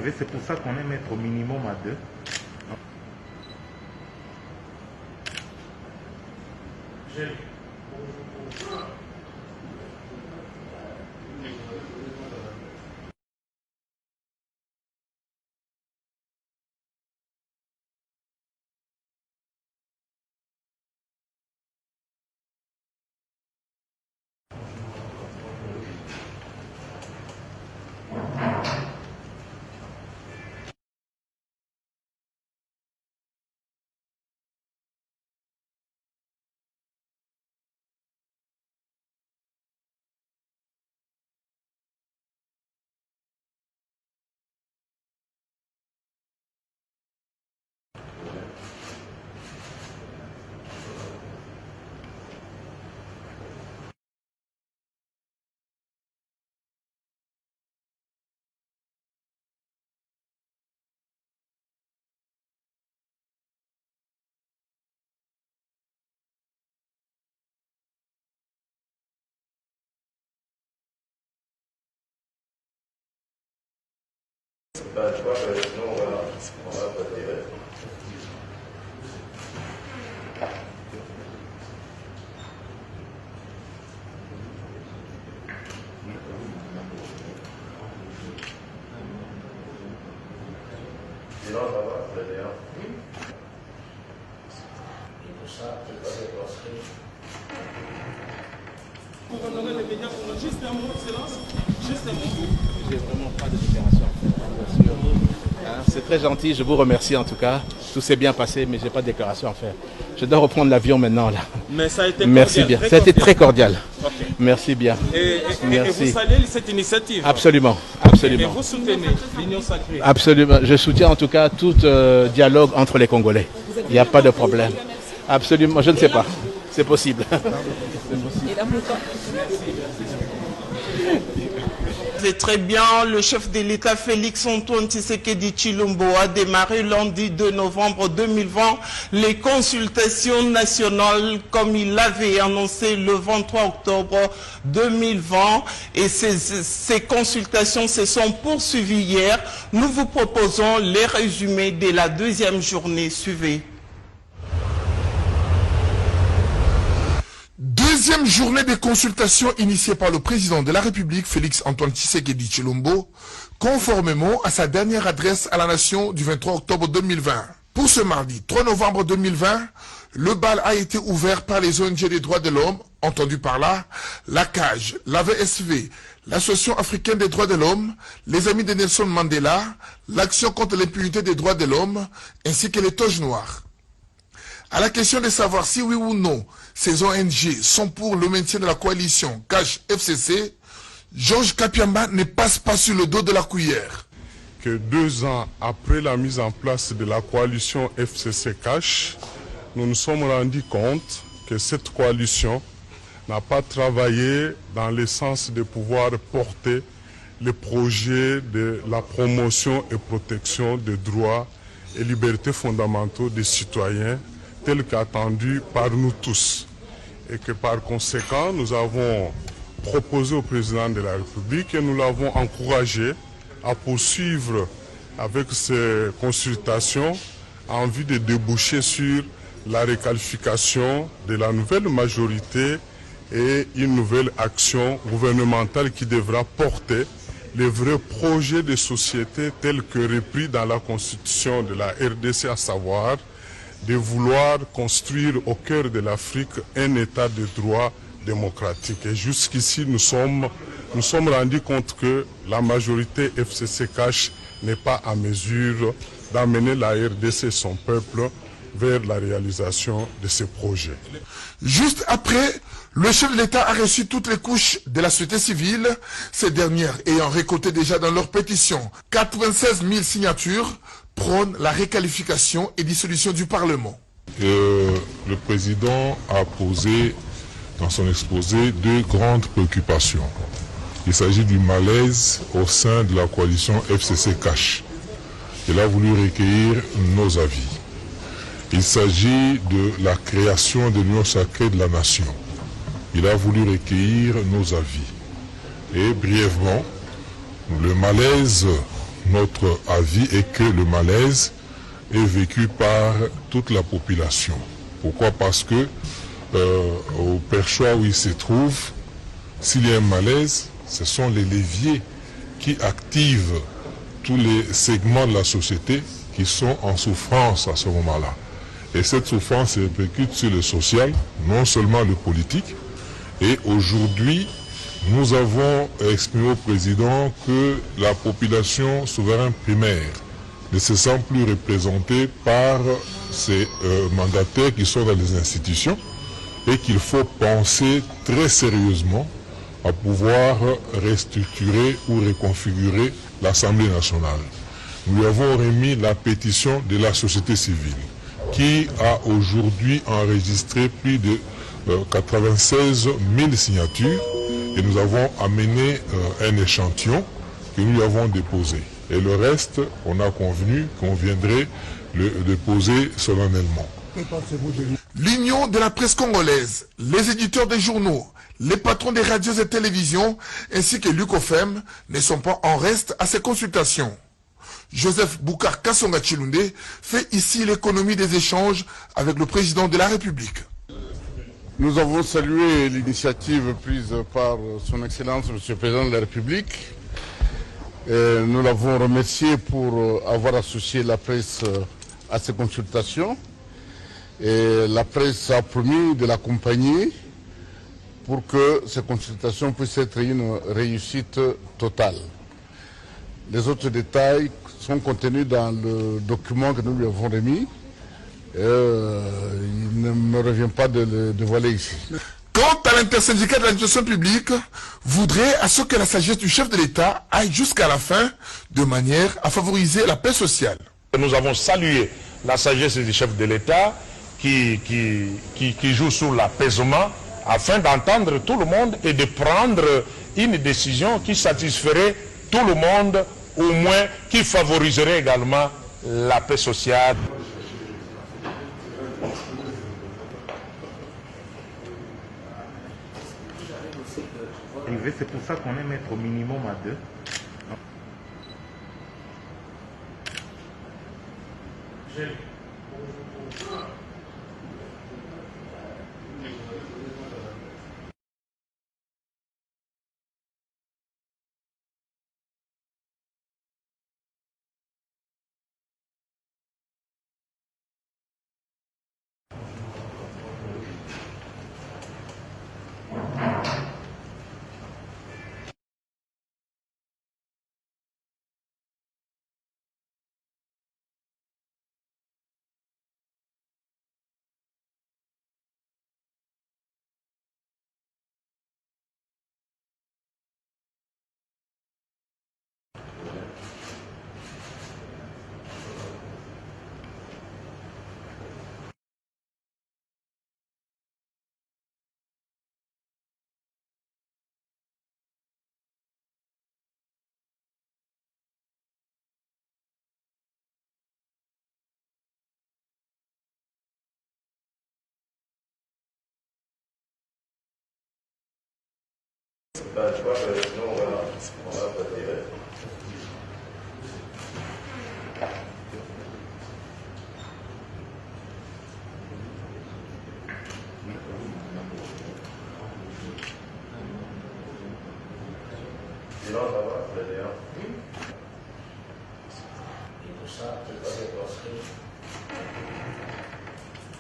arriver. C'est pour ça qu'on aime mettre au minimum à 2. Ben, je crois que sinon, voilà, on va pas tirer. Sinon, ça va, très bien. Juste un mot, Excellence. Juste un mot. J'ai vraiment pas de déclaration à faire, bien sûr. C'est très gentil, je vous remercie en tout cas. Tout s'est bien passé, mais je n'ai pas de déclaration à faire. Je dois reprendre l'avion maintenant là. Mais ça a été Merci cordial, bien, ça a été très cordial. Okay. Merci bien. Et Merci. vous saluez cette initiative. Absolument, absolument. Et vous soutenez l'Union sacrée. Absolument, je soutiens en tout cas tout dialogue entre les Congolais. Il n'y a pas de problème. Absolument, je ne sais pas. C'est possible. C'est très bien, le chef de l'État Félix Antoine Tshisekedi Tshilombo a démarré lundi 2 novembre 2020 les consultations nationales comme il l'avait annoncé le 23 octobre 2020 et ces consultations se sont poursuivies hier. Nous vous proposons les résumés de la deuxième journée. Suivez. Deuxième journée de consultation initiée par le président de la République, Félix Antoine Tshisekedi Tshilombo, conformément à sa dernière adresse à la nation du 23 octobre 2020. Pour ce mardi 3 novembre 2020, le bal a été ouvert par les ONG des droits de l'homme, entendu par là, la CAGE, la VSV, l'Association africaine des droits de l'homme, les amis de Nelson Mandela, l'Action contre l'impunité des droits de l'homme, ainsi que les Toges Noirs. À la question de savoir si oui ou non ces ONG sont pour le maintien de la coalition CAGE-FCC, Georges Kapiamba ne passe pas sur le dos de la cuillère. Que 2 ans après la mise en place de la coalition FCC-CAGE, nous nous sommes rendus compte que cette coalition n'a pas travaillé dans le sens de pouvoir porter les projets de la promotion et protection des droits et libertés fondamentaux des citoyens tel qu'attendu par nous tous. Et que par conséquent, nous avons proposé au président de la République et nous l'avons encouragé à poursuivre avec ces consultations en vue de déboucher sur la requalification de la nouvelle majorité et une nouvelle action gouvernementale qui devra porter les vrais projets de société tels que repris dans la constitution de la RDC, à savoir de vouloir construire au cœur de l'Afrique un état de droit démocratique. Et jusqu'ici, nous sommes rendus compte que la majorité FCC-CAGE n'est pas à mesure d'amener la RDC et son peuple vers la réalisation de ces projets. Juste après, le chef de l'État a reçu toutes les couches de la société civile, ces dernières ayant récolté déjà dans leur pétition 96 000 signatures, prônent la réqualification et dissolution du Parlement. Le président a posé dans son exposé 2 grandes préoccupations. Il s'agit du malaise au sein de la coalition FCC-CAGE. Il a voulu recueillir nos avis. Il s'agit de la création de l'Union sacrée de la nation. Il a voulu recueillir nos avis. Et brièvement, le malaise notre avis est que le malaise est vécu par toute la population. Pourquoi? Parce que au perchoir où il se trouve, s'il y a un malaise, ce sont les leviers qui activent tous les segments de la société qui sont en souffrance à ce moment-là. Et cette souffrance se répercute sur le social, non seulement le politique. Et aujourd'hui, nous avons exprimé au président que la population souveraine primaire ne se sent plus représentée par ces mandataires qui sont dans les institutions et qu'il faut penser très sérieusement à pouvoir restructurer ou reconfigurer l'Assemblée nationale. Nous lui avons remis la pétition de la société civile qui a aujourd'hui enregistré plus de 96 000 signatures et nous avons amené un échantillon que nous lui avons déposé. Et le reste, on a convenu qu'on viendrait le déposer solennellement. L'Union de la presse congolaise, les éditeurs des journaux, les patrons des radios et télévisions, ainsi que l'UCOFEM ne sont pas en reste à ces consultations. Joseph Boukar Kassonga Tshilunde fait ici l'économie des échanges avec le président de la République. Nous avons salué l'initiative prise par son Excellence, Monsieur le Président de la République. Et nous l'avons remercié pour avoir associé la presse à ces consultations. Et la presse a promis de l'accompagner pour que ces consultations puissent être une réussite totale. Les autres détails sont contenus dans le document que nous lui avons remis. Il ne me revient pas de le dévoiler ici. Quant à l'intersyndicat de l'administration publique, voudrait à ce que la sagesse du chef de l'État aille jusqu'à la fin, de manière à favoriser la paix sociale. Nous avons salué la sagesse du chef de l'État qui joue sur l'apaisement afin d'entendre tout le monde et de prendre une décision qui satisferait tout le monde, au moins qui favoriserait également la paix sociale. C'est pour ça qu'on aime être au minimum à 2. Je crois que nous, voilà, on va retirer. Sinon, ça va, très bien.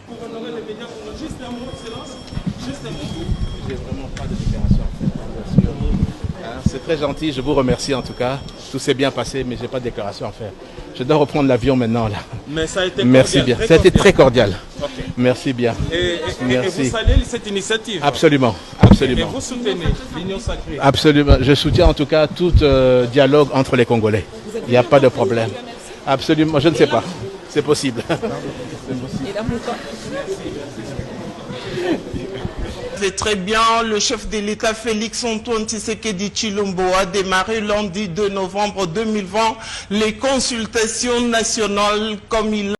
Pour honorer les médias, juste un mot, Excellence. Juste un mot. J'ai vraiment pas de déclaration à faire, bien sûr. C'est très gentil, je vous remercie en tout cas. Tout s'est bien passé, mais je n'ai pas de déclaration à faire. Je dois reprendre l'avion maintenant là. Mais ça a été Merci cordial, bien, ça a été très cordial. Okay. Merci bien. Et Merci. vous saluez cette initiative? Absolument, absolument. Et vous soutenez l'Union sacrée? Absolument, je soutiens en tout cas tout dialogue entre les Congolais. Il n'y a pas de problème. Absolument, je ne sais pas. C'est possible. C'est très bien, le chef de l'État Félix Antoine Tshisekedi Tshilombo a démarré lundi 2 novembre 2020 les consultations nationales comme il